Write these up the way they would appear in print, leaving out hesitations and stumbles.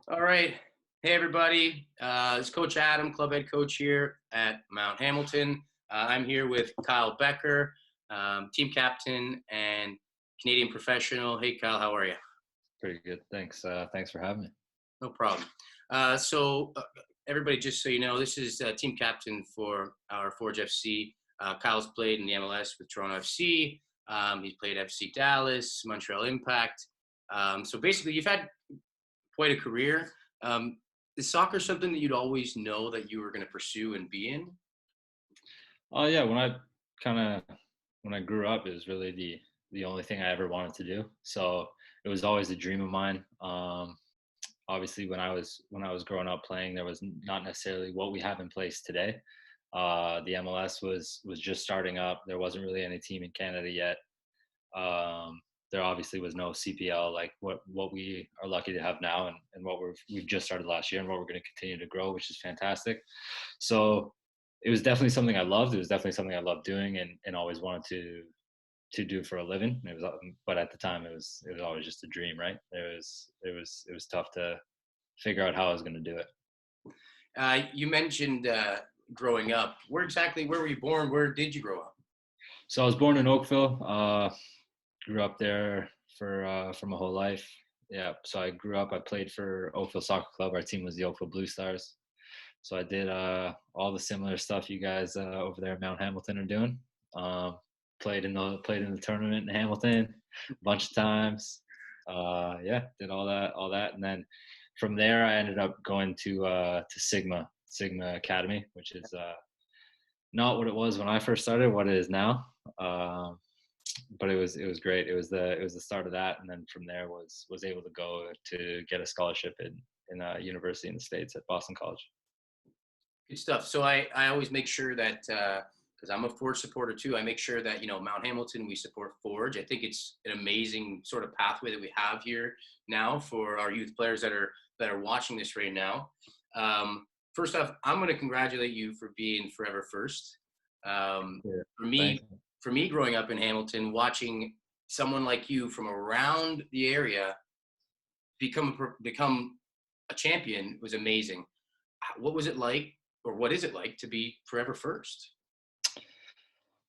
All right. Hey, everybody. It's Coach Adam, club head coach here at Mount Hamilton. I'm here with Kyle Becker, team captain and Canadian professional. Hey, Kyle, how are you? Pretty good. Thanks. Thanks for having me. No problem. So, everybody, just so you know, this is team captain for our Forge FC. Kyle's played in the MLS with Toronto FC. He's played FC Dallas, Montreal Impact. So basically, you've had quite a career. Um, is soccer something that you'd always know that you were going to pursue and be in? Oh yeah, kind of when I grew up, it was really the only thing I ever wanted to do. So it was always a dream of mine. Obviously, when I was growing up playing, there was not necessarily what we have in place today. The MLS was just starting up. There wasn't really any team in Canada yet. There obviously was no CPL like what we are lucky to have now, and what we've just started last year, and what we're going to continue to grow, which is fantastic. So it was definitely something I loved. It was definitely something I loved doing, and always wanted to do for a living. It was, but at the time, it was always just a dream, right? It was tough to figure out how I was going to do it. You mentioned growing up. Where were you born? Where did you grow up? So I was born in Oakville. Grew up there for my whole life. Yeah. So I grew up. I played for Oakville Soccer Club. Our team was the Oakville Blue Stars. So I did all the similar stuff you guys over there at Mount Hamilton are doing. Um, played in the tournament in Hamilton a bunch of times. Yeah, did all that, and then from there I ended up going to Sigma Academy, which is not what it was when I first started, what it is now. But it was great. It was the start of that, and then from there was able to go to get a scholarship in a university in the States at Boston College. Good stuff. So I always make sure that because I'm a Forge supporter too, I make sure that Mount Hamilton, we support Forge. I think it's an amazing sort of pathway that we have here now for our youth players that are watching this right now. First off, I'm going to congratulate you for being forever first. Yeah, For thanks. me, for me, growing up in Hamilton, watching someone like you from around the area become a champion was amazing. What was it like, or what is it like to be forever first?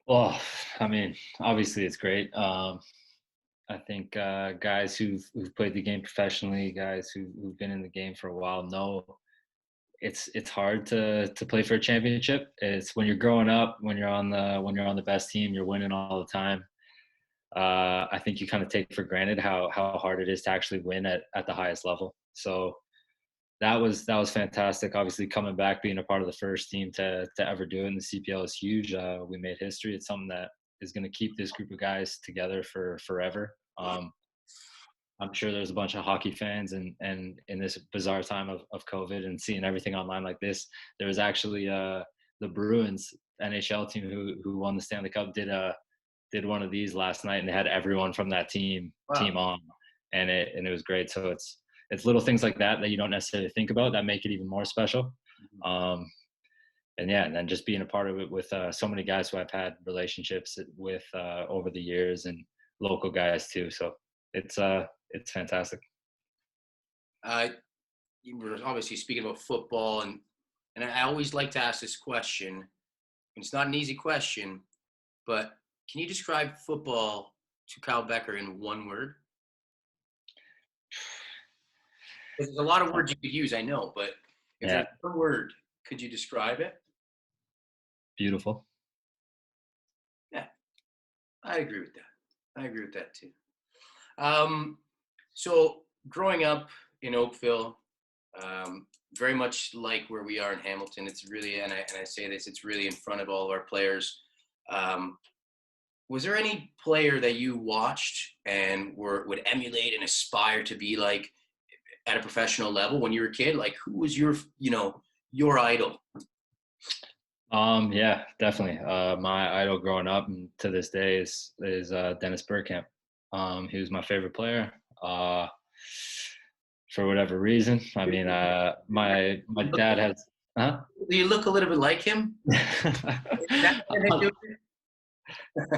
Well, I mean, obviously it's great. I think guys who've played the game professionally, guys who've been in the game for a while, know it's hard to play for a championship. It's when you're growing up, when you're on the best team, you're winning all the time. I think you kind of take for granted how hard it is to actually win at the highest level. So that was fantastic. Obviously, coming back, being a part of the first team to ever do it in the CPL is huge. We made history. It's something that is going to keep this group of guys together for forever. I'm sure there's a bunch of hockey fans, and in this bizarre time of COVID and seeing everything online like this, there was actually the Bruins NHL team who won the Stanley Cup did one of these last night, and they had everyone from that team Wow. on, and it was great. So it's little things like that you don't necessarily think about that make it even more special. Um, and yeah, and then just being a part of it with so many guys who I've had relationships with over the years, and local guys too. So it's fantastic. Uh, you were obviously speaking about football, and I always like to ask this question. And it's not an easy question, but can you describe football to Kyle Becker in one word? There's a lot of words you could use, I know, but if Yeah, there's one word, could you describe it? beautiful. Yeah, I agree with that. I agree with that too. Um, so growing up in Oakville, very much like where we are in Hamilton, it's really, and I say this, it's really in front of all of our players. Um, was there any player that you watched and would emulate and aspire to be like at a professional level when you were a kid? Like, who was your idol? Yeah, definitely. My idol growing up and to this day is Dennis Bergkamp. He was my favorite player. For whatever reason. I mean, my dad has. Huh? Do you look a little bit like him? Is that what they do?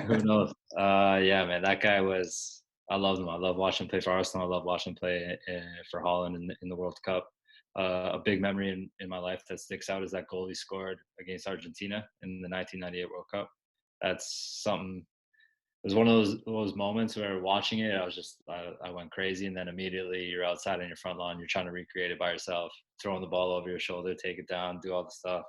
Who knows? Yeah, man, that guy was. I love them. I love watching them play for Arsenal. I love watching them play for Holland in the World Cup. A big memory in my life that sticks out is that goal he scored against Argentina in the 1998 World Cup. That's something. It was one of those moments where watching it, I went crazy, and then immediately you're outside on your front lawn, you're trying to recreate it by yourself, throwing the ball over your shoulder, take it down, do all the stuff,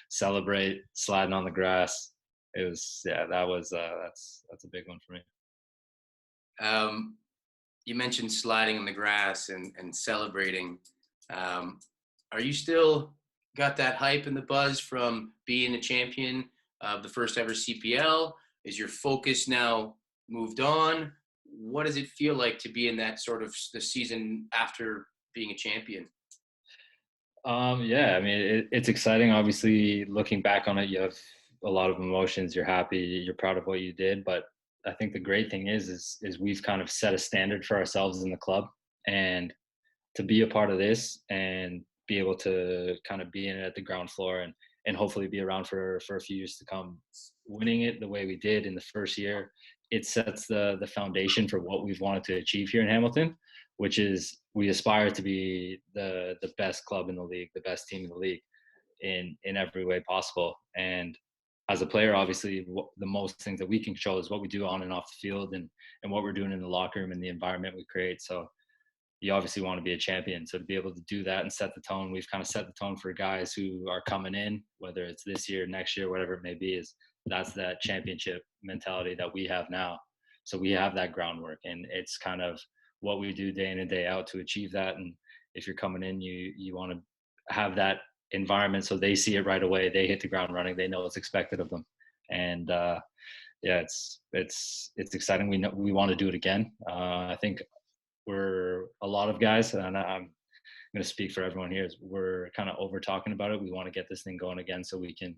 celebrate, sliding on the grass. It was that was that's a big one for me. Um, you mentioned sliding on the grass and celebrating. Um, are you still got that hype and the buzz from being a champion of the first ever CPL? Is your focus now moved on? What does it feel like to be in that sort of the season after being a champion? Yeah, I mean, it's exciting. Obviously, looking back on it, you have a lot of emotions. You're happy, you're proud of what you did. But I think the great thing is we've kind of set a standard for ourselves in the club, and to be a part of this and be able to kind of be in it at the ground floor and hopefully be around for a few years to come. Winning it the way we did in the first year, it sets the foundation for what we've wanted to achieve here in Hamilton, which is we aspire to be the best club in the league, the best team in the league in every way possible. And as a player, obviously, the most things that we can control is what we do on and off the field, and what we're doing in the locker room and the environment we create. So you obviously want to be a champion. So to be able to do that and set the tone, we've kind of set the tone for guys who are coming in, whether it's this year, next year, whatever it may be, is that's that championship mentality that we have now. So we have that groundwork, and it's kind of what we do day in and day out to achieve that. And if you're coming in, you want to have that environment so they see it right away. They hit the ground running. They know what's expected of them. And yeah, it's exciting. We know we want to do it again. I think we're a lot of guys, and I'm going to speak for everyone here. Is we're kind of over talking about it. We want to get this thing going again so we can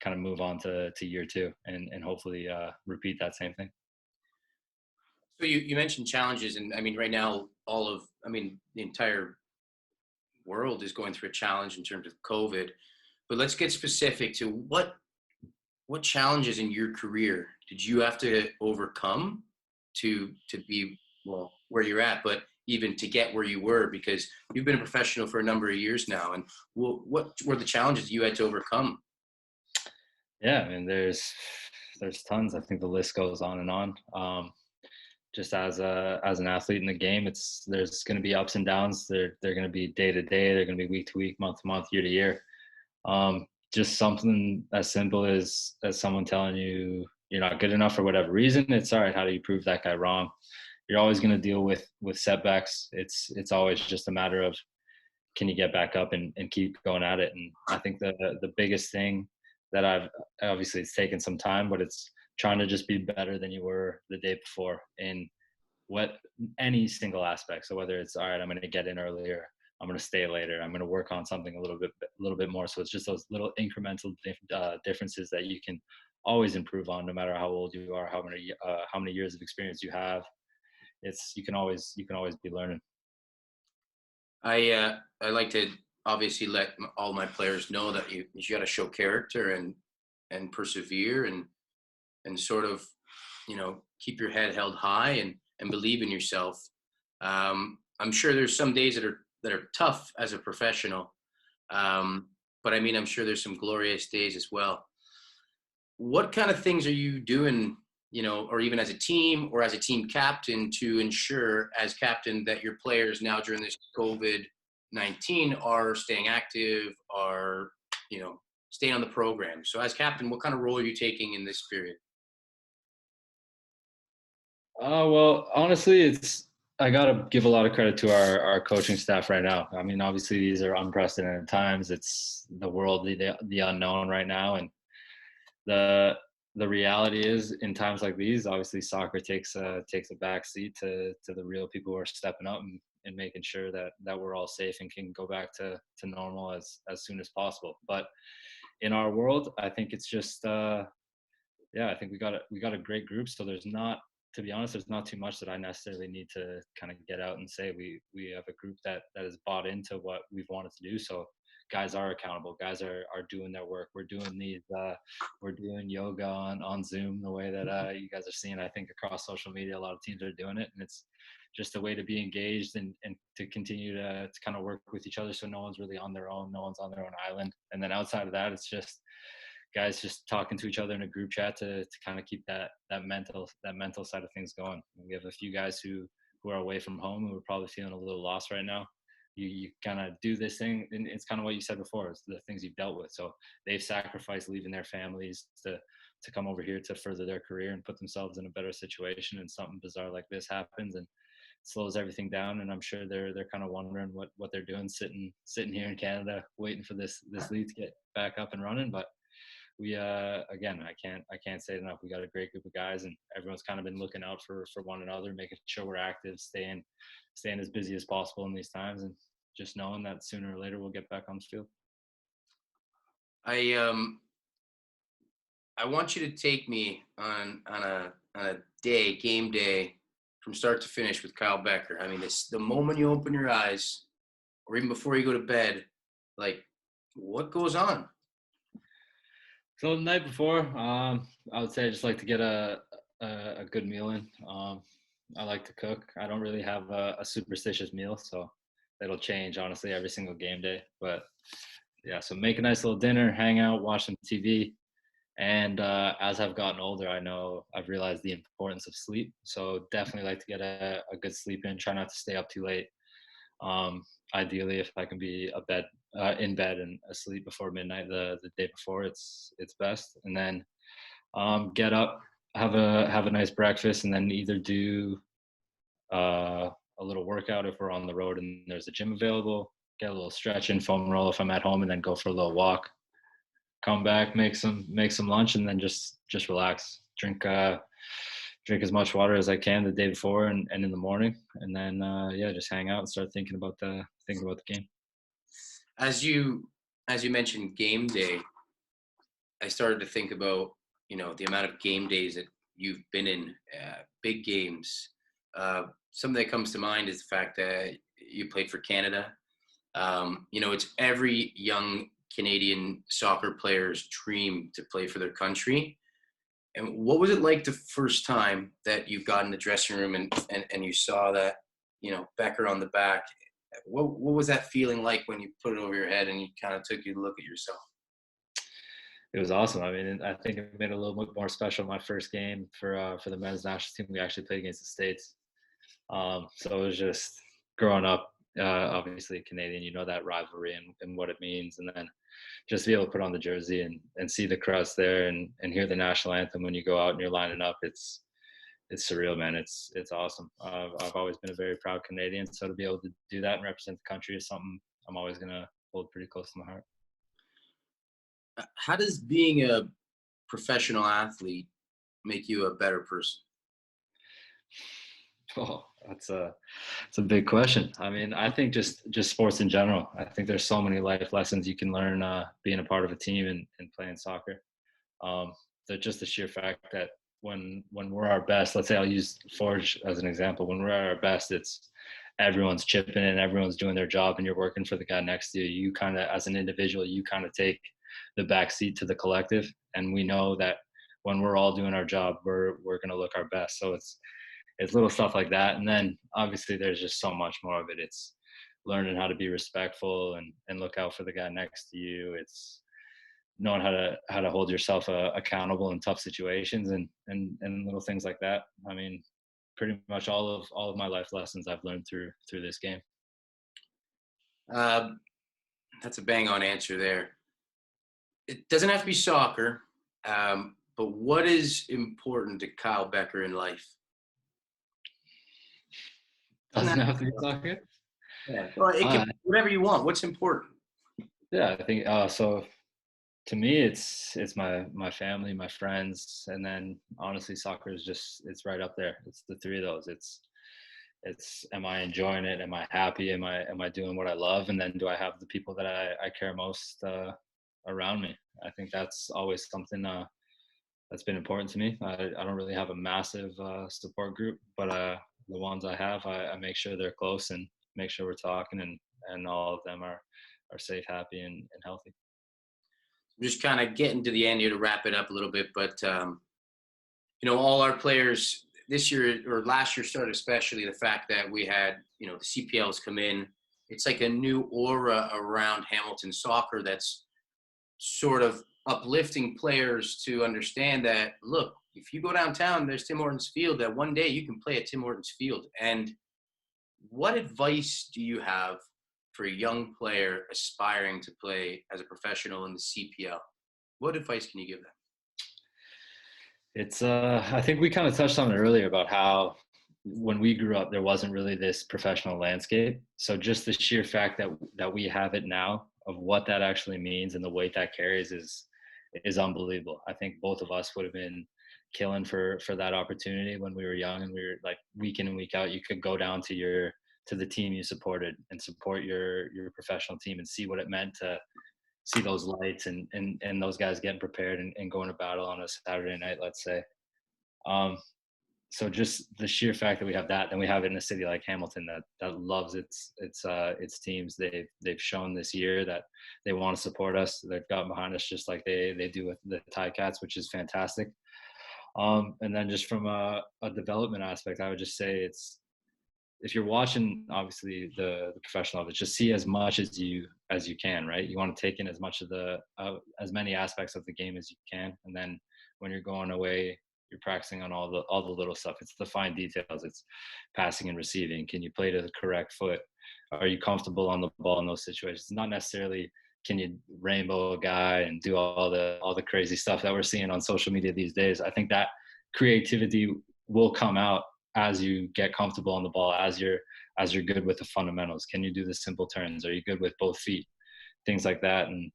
kind of move on to year two and hopefully repeat that same thing. So you mentioned challenges, and I mean, right now, the entire world is going through a challenge in terms of COVID. But let's get specific to what challenges in your career did you have to overcome to be well where you're at, but even to get where you were, because you've been a professional for a number of years now. And what were the challenges you had to overcome? Yeah, I mean, there's tons. I think the list goes on and on. Just as an athlete in the game, there's going to be ups and downs. They're going to be day to day. They're going to be week to week, month to month, year to year. Just something as simple as someone telling you you're not good enough for whatever reason. It's all right. How do you prove that guy wrong? You're always going to deal with setbacks. It's always just a matter of, can you get back up and keep going at it? And I think the biggest thing that obviously it's taken some time, but it's trying to just be better than you were the day before in any single aspect. So whether it's, all right, I'm going to get in earlier, I'm going to stay later, I'm going to work on something a little bit more. So it's just those little incremental differences that you can always improve on, no matter how old you are, how many years of experience you have. You can always be learning. I like to obviously let all my players know that you got to show character and persevere and sort of keep your head held high and believe in yourself. I'm sure there's some days that are tough as a professional, but I mean, I'm sure there's some glorious days as well. What kind of things are you doing, or even as a team or as a team captain, to ensure as captain that your players now during this COVID-19 are staying active, are, staying on the program? So as captain, what kind of role are you taking in this period? Well, honestly, I gotta give a lot of credit to our coaching staff right now. I mean, obviously these are unprecedented times. It's the world, the unknown right now, and the reality is, in times like these, obviously soccer takes a back seat to the real people who are stepping up and making sure that we're all safe and can go back to normal as soon as possible. But in our world, I think it's just I think we got a great group. So to be honest, there's not too much that I necessarily need to kind of get out and say. We have a group that is bought into what we've wanted to do. So guys are accountable. Guys are doing their work. We're doing yoga on Zoom the way that you guys are seeing. I think across social media, a lot of teams are doing it, and it's just a way to be engaged and to continue to kind of work with each other. So no one's really on their own. No one's on their own island. And then outside of that, it's just guys just talking to each other in a group chat to kind of keep that mental side of things going. We have a few guys who are away from home who are probably feeling a little lost right now. You kind of do this thing, and it's kind of what you said before. It's the things you've dealt with. So they've sacrificed leaving their families to come over here to further their career and put themselves in a better situation. And something bizarre like this happens and slows everything down. And I'm sure they're kind of wondering what they're doing sitting here in Canada waiting for this league to get back up and running. But we again, I can't say it enough. We got a great group of guys, and everyone's kind of been looking out for one another, making sure we're active, staying as busy as possible in these times, and just knowing that sooner or later we'll get back on the field. I want you to take me on a game day from start to finish with Kyle Becker. I mean, it's the moment you open your eyes, or even before you go to bed, like what goes on? So the night before, I would say I just like to get a good meal in. I like to cook. I don't really have a superstitious meal, so it'll change honestly every single game day. But yeah, so make a nice little dinner, hang out, watch some TV. And as I've gotten older, I know I've realized the importance of sleep. So definitely like to get a good sleep in. Try not to stay up too late. Ideally, if I can be in bed and asleep before midnight the day before, it's best. And then get up, have a nice breakfast, and then either do a little workout if we're on the road and there's a gym available. Get a little stretch and foam roll if I'm at home, and then go for a little walk. Come back, make some lunch, and then just relax. Drink as much water as I can the day before and in the morning, and then just hang out and start thinking about the game. As you mentioned game day, I started to think about the amount of game days that you've been in, big games. Something that comes to mind is the fact that you played for Canada. It's every young Canadian soccer player's dream to play for their country. And what was it like the first time that you got in the dressing room and you saw that, Becker on the back? What was that feeling like when you put it over your head and you kind of took you to look at yourself? It was awesome. I mean, I think it made it a little bit more special my first game for the men's national team. We actually played against the States. So it was just growing up, obviously Canadian, that rivalry and what it means. And then just to be able to put on the jersey and see the crowds there and hear the national anthem when you go out and you're lining up, it's surreal, man. It's awesome. I've always been a very proud Canadian. So to be able to do that and represent the country is something I'm always going to hold pretty close to my heart. How does being a professional athlete make you a better person? Oh, that's a big question. I mean, I think just sports in general. I think there's so many life lessons you can learn being a part of a team and playing soccer. Just the sheer fact that when we're our best, let's say I'll use Forge as an example. When we're at our best, it's everyone's chipping in, everyone's doing their job, and you're working for the guy next to you. You kind of, as an individual, you kind of take the back seat to the collective, and we know that when we're all doing our job, we're going to look our best. So it's little stuff like that. And then obviously there's just so much more of it. It's learning how to be respectful and look out for the guy next to you. It's knowing how to hold yourself accountable in tough situations and little things like that. I mean, pretty much all of my life lessons I've learned through this game. That's a bang on answer there. It doesn't have to be soccer, but what is important to Kyle Becker in life? Doesn't have to be soccer? Yeah. Well, it can be whatever you want. What's important? Yeah, I think so. To me, it's my family, my friends, and then honestly, soccer is it's right up there. It's the three of those. It's am I enjoying it? Am I happy? Am I doing what I love? And then do I have the people that I care most around me? I think that's always something that's been important to me. I don't really have a massive support group, but the ones I have, I make sure they're close and make sure we're talking, and all of them are are safe, happy, and healthy. We're just kind of getting to the end here to wrap it up a little bit, but all our players this year or last year started, especially the fact that we had, the CPLs come in. It's like a new aura around Hamilton soccer that's sort of uplifting players to understand that, look, if you go downtown, there's Tim Hortons Field, that one day you can play at Tim Hortons Field. And what advice do you have for a young player aspiring to play as a professional in the CPL? What advice can you give them? It's I think we kind of touched on it earlier about how when we grew up there wasn't really this professional landscape. So just the sheer fact that we have it now, of what that actually means and the weight that carries, is unbelievable. I think both of us would have been killing for that opportunity when we were young, and we were like, week in and week out you could go down to the team you supported and support your professional team and see what it meant to see those lights and those guys getting prepared and going to battle on a Saturday night, let's say. So just the sheer fact that we have that, then we have it in a city like Hamilton that loves its teams. They've shown this year that they want to support us. They've got behind us just like they do with the Ticats, which is fantastic. And then just from a development aspect, I would just say if you're watching, obviously the professional of it, just see as much as you can, right? You want to take in as much of as many aspects of the game as you can, and then when you're going away, you're practicing on all the little stuff. It's the fine details. It's passing and receiving. Can you play to the correct foot? Are you comfortable on the ball in those situations? It's not necessarily can you rainbow a guy and do all the crazy stuff that we're seeing on social media these days. I think that creativity will come out as you get comfortable on the ball, as you're good with the fundamentals. Can you do the simple turns? Are you good with both feet? Things like that, and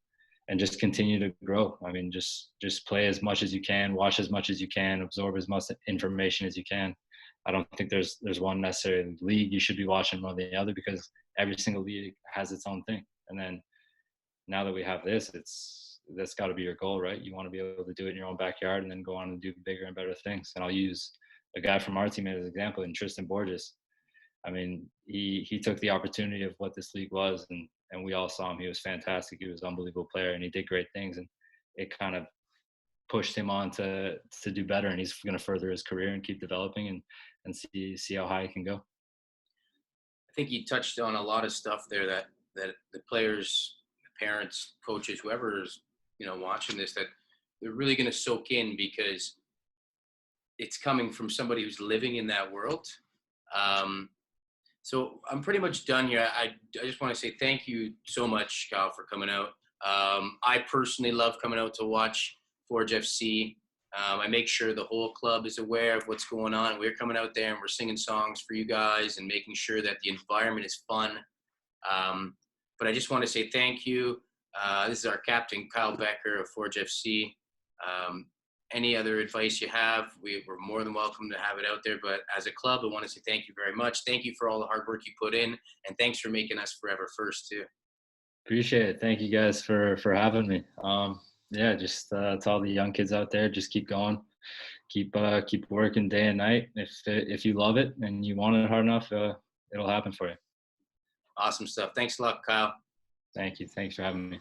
just continue to grow. I mean, just play as much as you can, watch as much as you can, absorb as much information as you can. I don't think there's one necessary league you should be watching more than the other, because every single league has its own thing. And then now that we have this, that's got to be your goal, right? You want to be able to do it in your own backyard and then go on and do bigger and better things. And I'll use a guy from our team as an example, in Tristan Borges. I mean, he took the opportunity of what this league was, and we all saw him. He was fantastic. He was an unbelievable player, and he did great things. And it kind of pushed him on to do better. And he's going to further his career and keep developing and see how high he can go. I think you touched on a lot of stuff there that the players, the parents, coaches, whoever is watching this, that they're really going to soak in, because it's coming from somebody who's living in that world. So I'm pretty much done here. I just want to say thank you so much, Kyle, for coming out. I personally love coming out to watch Forge FC. I make sure the whole club is aware of what's going on. We're coming out there and we're singing songs for you guys and making sure that the environment is fun. But I just want to say thank you. This is our captain, Kyle Becker of Forge FC. Any other advice you have, we're more than welcome to have it out there. But as a club, I want to say thank you very much. Thank you for all the hard work you put in, and thanks for making us forever first too. Appreciate it. Thank you guys for having me. Yeah, just to all the young kids out there, just keep going, keep working day and night. If you love it and you want it hard enough, it'll happen for you. Awesome stuff. Thanks a lot, Kyle. Thank you. Thanks for having me.